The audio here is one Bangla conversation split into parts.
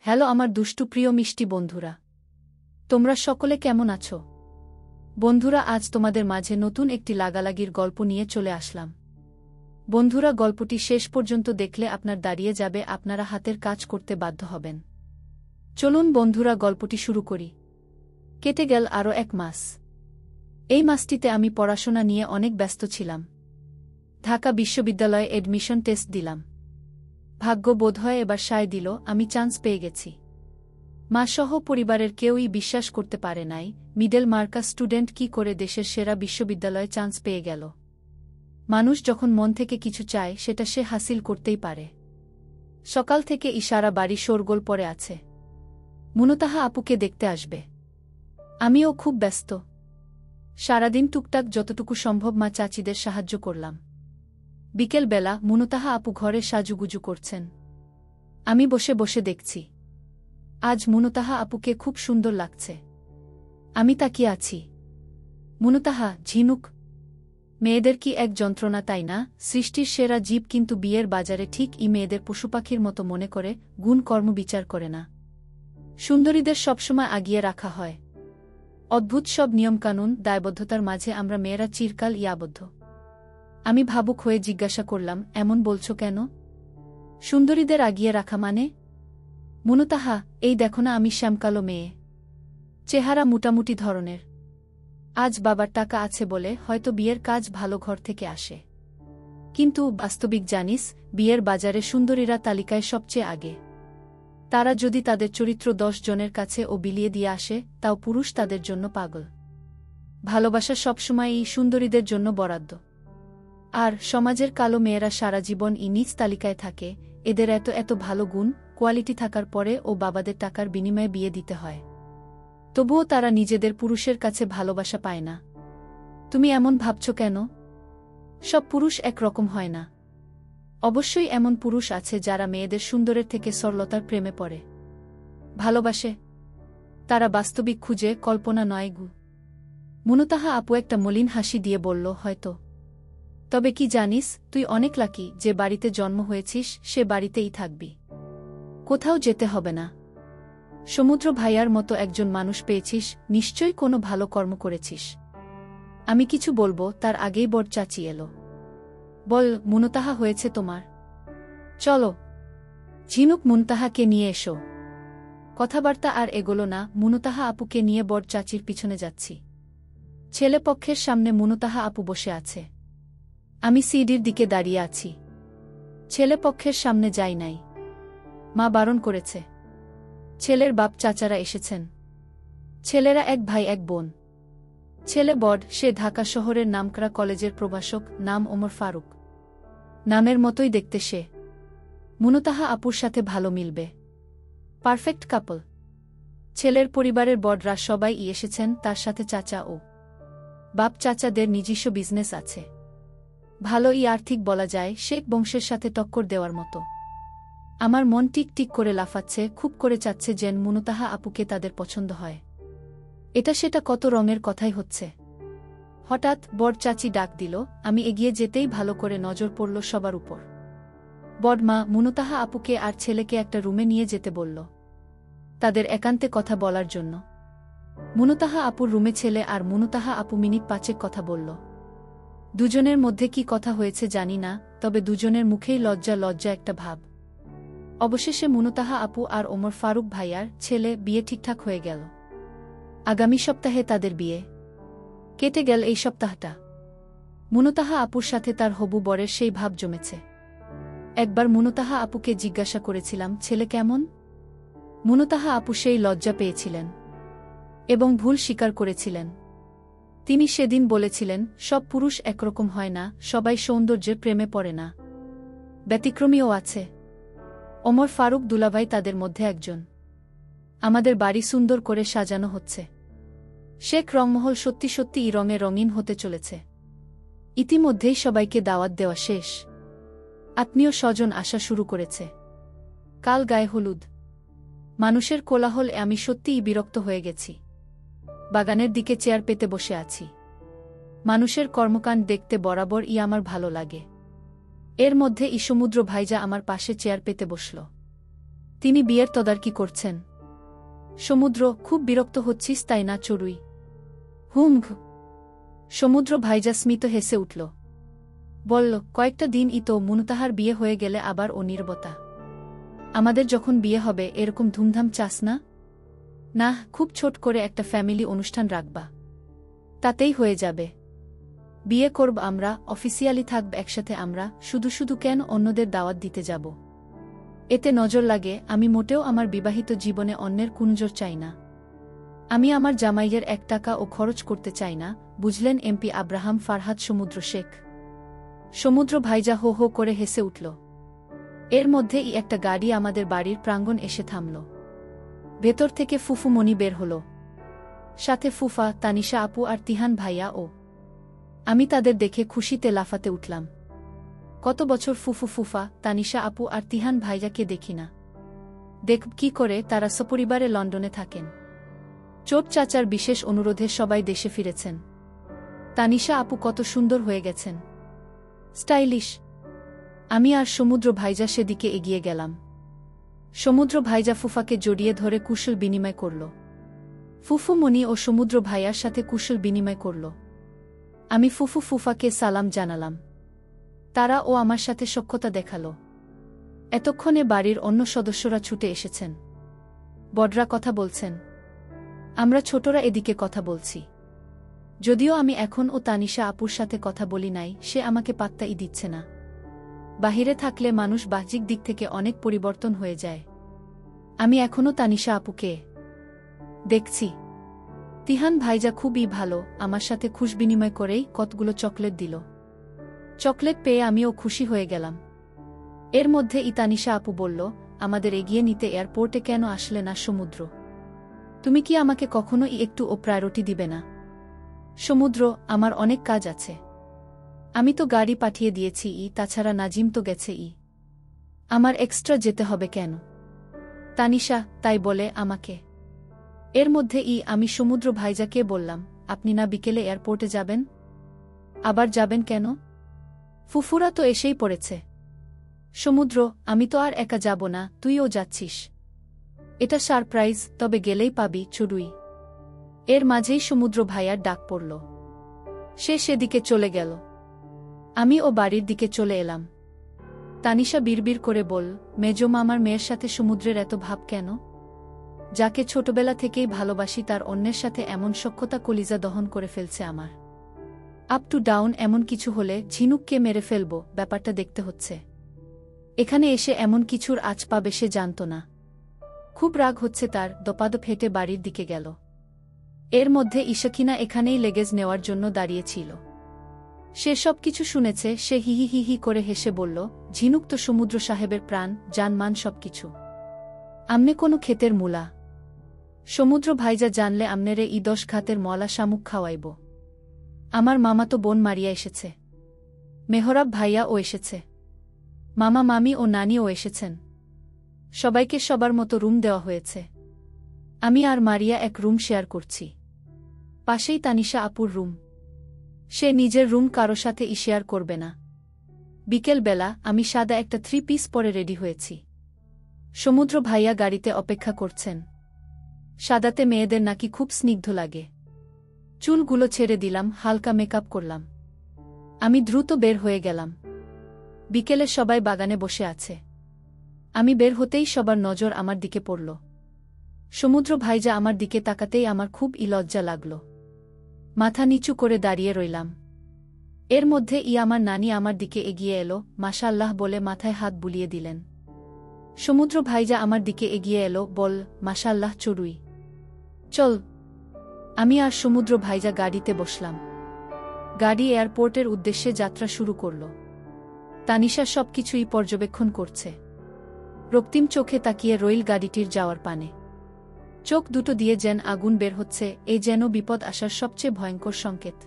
হ্যালো আমার দুষ্টু প্রিয় মিষ্টি বন্ধুরা, তোমরা সকলে কেমন আছো? বন্ধুরা, আজ তোমাদের মাঝে নতুন একটি লাগালাগির গল্প নিয়ে চলে আসলাম। বন্ধুরা, গল্পটি শেষ পর্যন্ত দেখলে আপনার দাঁড়িয়ে যাবে, আপনারা হাতের কাজ করতে বাধ্য হবেন। চলুন বন্ধুরা, গল্পটি শুরু করি। কেটে গেল আরও 1 মাস। এই মাসটিতে আমি পড়াশোনা নিয়ে অনেক ব্যস্ত ছিলাম। ঢাকা বিশ্ববিদ্যালয়ে এডমিশন টেস্ট দিলাম। ভাগ্য বোধহয় এবার সায় দিল, আমি চান্স পেয়ে গেছি। মা-সহ পরিবারের কেউই বিশ্বাস করতে পারে নাই, মিডল মার্কা স্টুডেন্ট কি করে দেশের সেরা বিশ্ববিদ্যালয়ে চান্স পেয়ে গেল। মানুষ যখন মন থেকে কিছু চায় সেটা সে হাসিল করতেই পারে। সকাল থেকে ইশারা বাড়ি শোরগোল পড়ে আছে। মুনতাহা আপুকে দেখতে আসবে। আমিও খুব ব্যস্ত। সারাদিন টুকটাক যতটুকু সম্ভব মা চাচিদের সাহায্য করলাম। বিকেলবেলা মুনতাহা আপু ঘরে সাজুগুজু করছেন। আমি বসে বসে দেখছি। আজ মুনতাহা আপুকে খুব সুন্দর লাগছে। আমি তাকিয়ে আছি। মুনতাহা, ঝিনুক। মেয়েদের কি এক যন্ত্রণা, তাই না? সৃষ্টির সেরা জীব, কিন্তু বিয়ের বাজারে ঠিক মেয়েদের পশুপাখির মতো মনে করে, গুণ কর্ম বিচার করে না। সুন্দরীদের সবসময় আগিয়ে রাখা হয়। অদ্ভুত সব নিয়মকানুন, দায়বদ্ধতার মাঝে আমরা মেয়েরা চিরকাল আবদ্ধ। আমি ভাবুক হয়ে জিজ্ঞাসা করলাম, এমন বলছো কেন? সুন্দরীদের আগিয়ে রাখা মানে? মুনতাহা, এই দেখো না, আমি শ্যামকালো মেয়ে, চেহারা মোটামুটি ধরনের। আজ বাবার টাকা আছে বলে হয়তো বিয়ের কাজ ভালো ঘর থেকে আসে, কিন্তু বাস্তবিক জানিস, বিয়ের বাজারে সুন্দরীরা তালিকায় সবচেয়ে আগে। তারা যদি তাদের চরিত্র 10 জনের কাছে বিলিয়ে দিয়ে আসে, তাও পুরুষ তাদের জন্য পাগল। ভালোবাসা সবসময় এই সুন্দরীদের জন্য বরাদ্দ। আর সমাজের কালো মেয়েরা সারা জীবন নিজ তালিকায় থাকে। এদের এত এত ভালো গুণ, কোয়ালিটি থাকার পরে বাবাদের টাকার বিনিময়ে বিয়ে দিতে হয়। তবুও তারা নিজেদের পুরুষের কাছে ভালোবাসা পায় না। তুমি এমন ভাবছ কেন? সব পুরুষ একরকম হয় না। অবশ্যই এমন পুরুষ আছে যারা মেয়েদের সুন্দরের থেকে সরলতার প্রেমে পড়ে, ভালোবাসে। তারা বাস্তবিক খুঁজে, কল্পনা নয় গু। মুনতাহা আপু একটা মলিন হাসি দিয়ে বলল, হয়তো। তবে কি জানিস, তুই অনেক লাকি যে বাড়িতে জন্ম হয়েছিস, সে বাড়িতেই থাকবি। কোথাও যেতে হবে না। সমুদ্র ভাইয়ার মতো একজন মানুষ পেয়েছিস, নিশ্চয়ই কোনো ভালো কর্ম করেছিস। আমি কিছু বলবো তার আগেই বর চাচি এলো। বল মুনতাহা, হয়েছে তোমার? চলো। ঝিনুক, মুনতাহাকে নিয়ে এসো। কথাবার্তা আর এগোলো না। মুনতাহা আপুকে নিয়ে বর চাচির পিছনে যাচ্ছি। ছেলেপক্ষের সামনে মুনতাহা আপু বসে আছে। আমি সিডির দিকে দাঁড়িয়ে আছি। ছেলেপক্ষের সামনে যাই নাই, মা বারণ করেছে। ছেলের বাপ চাচারা এসেছেন। ছেলেরা 1 ভাই 1 বোন। ছেলে বড়, সে ঢাকা শহরের নামকরা কলেজের প্রভাষক, নাম ওমর ফারুক। নামের মতোই দেখতে সে। মুনতাহা আপুর সাথে ভালো মিলবে। Perfect couple. ছেলের পরিবারের বড়রা সবাই এসেছেন, তার সাথে চাচা ও বাপ চাচাদের নিজস্ব বিজনেস আছে। ভালোই আর্থিক বলা যায়, শেখ বংশের সাথে টক্কর দেওয়ার মতো। আমার মন টিক টিক করে লাফাচ্ছে, খুব করে চাচ্ছে যেন মুনতাহা আপুকে তাদের পছন্দ হয়। এটা সেটা কত রঙের কথাই হচ্ছে। হঠাৎ বড় চাচি ডাক দিল। আমি এগিয়ে যেতেই ভালো করে নজর পড়ল সবার উপর। বড় মা মুনতাহা আপুকে আর ছেলেকে একটা রুমে নিয়ে যেতে বলল, তাদের একান্তে কথা বলার জন্য। মুনতাহা আপুর রুমে ছেলে আর মুনতাহা আপু মিনিট 5 কথা বলল। দুজনের মধ্যে কি কথা হয়েছে জানি না, তবে দুজনের মুখেই লজ্জা লজ্জা একটা ভাব। অবশেষে মুনতাহা আপু আর ওমর ফারুক ভাইয়ার ছেলে বিয়ে ঠিকঠাক হয়ে গেল। আগামী সপ্তাহে তাদের বিয়ে। কেটে গেল এই সপ্তাহটা। মুনতাহা আপুর সাথে তার হবু বরের সেই ভাব জমেছে। একবার মুনতাহা আপুকে জিজ্ঞাসা করেছিলাম, ছেলে কেমন? মুনতাহা আপু সেই লজ্জা পেয়েছিলেন এবং ভুল স্বীকার করেছিলেন। তিনি সেদিন বলেছিলেন, সব পুরুষ একরকম হয় না, সবাই সৌন্দর্যের প্রেমে পড়ে না, ব্যতিক্রমীও আছে। ওমর ফারুক দুলাভাই তাদের মধ্যে একজন। আমাদের বাড়ি সুন্দর করে সাজানো হচ্ছে। শেখ রংমহল সত্যি সত্যি রঙে রঙিন হতে চলেছে। ইতিমধ্যেই সবাইকে দাওয়াত দেওয়া শেষ। আত্মীয় স্বজন আসা শুরু করেছে। কাল গায়ে হলুদ। মানুষের কোলাহল, আমি সত্যিই বিরক্ত হয়ে গেছি। বাগানের দিকে চেয়ার পেতে বসে আছি। মানুষের কর্মকাণ্ড দেখতে বরাবর আমার ভালো লাগে। এর মধ্যে সমুদ্র ভাইজা আমার পাশে চেয়ার পেতে বসল। তিনি বিয়ের তদারকি করছেন। সমুদ্র, খুব বিরক্ত হচ্ছিস তাই না চড়ুই? সমুদ্র ভাইজা স্মিত হেসে উঠল। বলল, কয়েকটা দিনই তো, মুনতাহার বিয়ে হয়ে গেলে আবার ও নির্বতা। আমাদের যখন বিয়ে হবে এরকম ধুমধাম চাস না? না, খুব ছোট করে একটা ফ্যামিলি অনুষ্ঠান রাখবা, তাতেই হয়ে যাবে। বিয়ে করব আমরা, অফিসিয়ালি থাকব একসাথে আমরা, শুধু শুধু কেন অন্যদের দাওয়াত দিতে যাব? এতে নজর লাগে। আমি মোটেও আমার বিবাহিত জীবনে অন্যের কুনজর চাই না। আমি আমার জামাইয়ের 1 টাকাও খরচ করতে চাই না, বুঝলেন এমপি আব্রাহাম ফারহাদ সমুদ্র শেখ। সমুদ্র ভাইজা হো হো করে হেসে উঠল। এর মধ্যেই একটা গাড়ি আমাদের বাড়ির প্রাঙ্গণ এসে থামল। ভেতর থেকে ফুফু মনি বের হল, সাথে ফুফা, তানিশা আপু আর তিহান ভাইয়া। ও আমি তাদের দেখে খুশিতে লাফাতে উঠলাম। কত বছর ফুফু ফুফা, তানিশা আপু আর তিহান ভাইয়াকে দেখি না। দেখব কি করে, তারা সপরিবারে লন্ডনে থাকেন। চোট চাচার বিশেষ অনুরোধে সবাই দেশে ফিরেছেন। তানিশা আপু কত সুন্দর হয়ে গেছেন, স্টাইলিশ। আমি আর সমুদ্র ভাইজা সেদিকে এগিয়ে গেলাম। সমুদ্র ভাইজা ফুফাকে জড়িয়ে ধরে কুশল বিনিময় করল। ফুফু মনি ও সমুদ্র ভাইয়ার সাথে কুশল বিনিময় করল। আমি ফুফু ফুফাকে সালাম জানালাম। তারা ও আমার সাথে সখ্যতা দেখাল। এতক্ষণে বাড়ির অন্য সদস্যরা ছুটে এসেছেন। বড়রা কথা বলছেন, আমরা ছোটরা এদিকে কথা বলছি। যদিও আমি এখন ও তানিশা আপুর সাথে কথা বলি নাই, সে আমাকে পাত্তাই দিচ্ছে না। বাহিরে থাকলে মানুষ বাহ্যিক দিক থেকে অনেক পরিবর্তন হয়ে যায়। আমি এখনও তানিশা আপুকে দেখছি। তিহান ভাইজা খুবই ভালো, আমার সাথে খুশ বিনিময় করেই কতগুলো চকলেট দিল। চকলেট পেয়ে আমিও খুশি হয়ে গেলাম। এর মধ্যে তানিশা আপু বলল, আমাদের এগিয়ে নিতে এয়ারপোর্টে কেন আসলে না সমুদ্র? তুমি কি আমাকে কখনো একটু প্রায়োরিটি দিবে না? সমুদ্র, আমার অনেক কাজ আছে। আমি তো গাড়ি পাঠিয়ে দিয়েছি, তাছাড়া নাজিম তো গেছে। আমার এক্সট্রা যেতে হবে কেন? তানিশা, তাই বলে আমাকে। এর মধ্যে আমি সমুদ্র ভাইজাকে বললাম, আপনি না বিকেলে এয়ারপোর্টে যাবেন? আবার যাবেন কেন? ফুফুরা তো এসেই পড়েছে। সমুদ্র, আমি তো আর একা যাব না, তুইও যাচ্ছিস। এটা সারপ্রাইজ, তবে গেলেই পাবি চড়ুই। এর মাঝেই সমুদ্র ভাইয়ার ডাক পড়ল। সে সেদিকে চলে গেল। আমি ও বাড়ির দিকে চলে এলাম। তানিশা বিড়বিড় করে বল, মেজো মামার মেয়ের সাথে সমুদ্রের এত ভাব কেন? যাকে ছোটবেলা থেকেই ভালোবাসি তার অন্যের সাথে এমন সখ্যতা কলিজা দহন করে ফেলছে আমার। আপ টু ডাউন এমন কিছু হলে ঝিনুককে মেরে ফেলব, ব্যাপারটা দেখতে হচ্ছে। এখানে এসে এমন কিছুর আঁচ পাবে সে জানত না। খুব রাগ হচ্ছে তার, দপাদপ হেঁটে বাড়ির দিকে গেল। এর মধ্যে ইশাকিনা এখানেই লেগেজ নেওয়ার জন্য দাঁড়িয়েছিল। সে সব কিছু শুনেছে। সে হিহি হিহি করে হেসে বলল, ঝিনুক তো সমুদ্র সাহেবের প্রাণ, জানমান সবকিছু। আমনে কোনো ক্ষেতের মূলা? সমুদ্র ভাইজা জানলে আমনেরে 10 ঘাতের মলা শামুক খাওয়াইব। আমার মামাতো বোন মারিয়া এসেছে। মেহরাব ভাইয়া ও এসেছে। মামা মামি ও নানিও এসেছেন। সবাইকে সবার মতো রুম দেওয়া হয়েছে। আমি আর মারিয়া এক রুম শেয়ার করছি। পাশেই তানিশা আপুর রুম। সে নিজের রুম কারো সাথে শেয়ার করবে না। বিকেলবেলা আমি সাদা একটা 3 পিস পরে রেডি হয়েছি। সমুদ্র ভাইয়া গাড়িতে অপেক্ষা করছেন। সাদাতে মেয়েদের নাকি খুব স্নিগ্ধ লাগে। চুলগুলো ছেড়ে দিলাম, হালকা মেকআপ করলাম। আমি দ্রুত বের হয়ে গেলাম। বিকেলে সবাই বাগানে বসে আছে। আমি বের হতেই সবার নজর আমার দিকে পড়ল। সমুদ্র ভাইজা আমার দিকে তাকাতেই আমার খুব লজ্জা লাগল। মাথা নিচু করে দাঁড়িয়ে রইলাম। এর মধ্যে আমার নানি আমার দিকে এগিয়ে এলো, মাশাআল্লাহ বলে মাথায় হাত বুলিয়ে দিলেন। সমুদ্র ভাইজা আমার দিকে এগিয়ে এলো, বল, মাশাআল্লাহ চড়ুই, চল। আমি আর সমুদ্র ভাইজা গাড়িতে বসলাম। গাড়ি এয়ারপোর্টের উদ্দেশ্যে যাত্রা শুরু করল। তানিশা সবকিছুই পর্যবেক্ষণ করছে। রক্তিম চোখে তাকিয়ে রইল গাড়িটির যাওয়ার পানে। চোখ দুটো দিয়ে যেন আগুন বের হচ্ছে, এই যেন বিপদ আসার সবচেয়ে ভয়ঙ্কর সংকেত।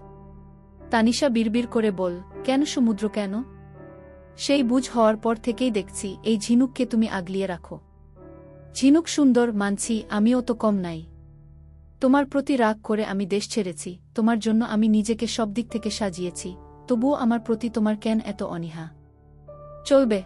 তানিশা বিড়বিড় করে বল, কেন সমুদ্র কেন? সেই বুঝ হওয়ার পর থেকেই দেখছি এই ঝিনুককে তুমি আগলিয়ে রাখো। ঝিনুক সুন্দর, মানছি, আমিও তো কম নাই। তোমার প্রতি রাগ করে আমি দেশ ছেড়েছি, তোমার জন্য আমি নিজেকে সব দিক থেকে সাজিয়েছি, তবুও আমার প্রতি তোমার কেন এত অনীহা? চলবে।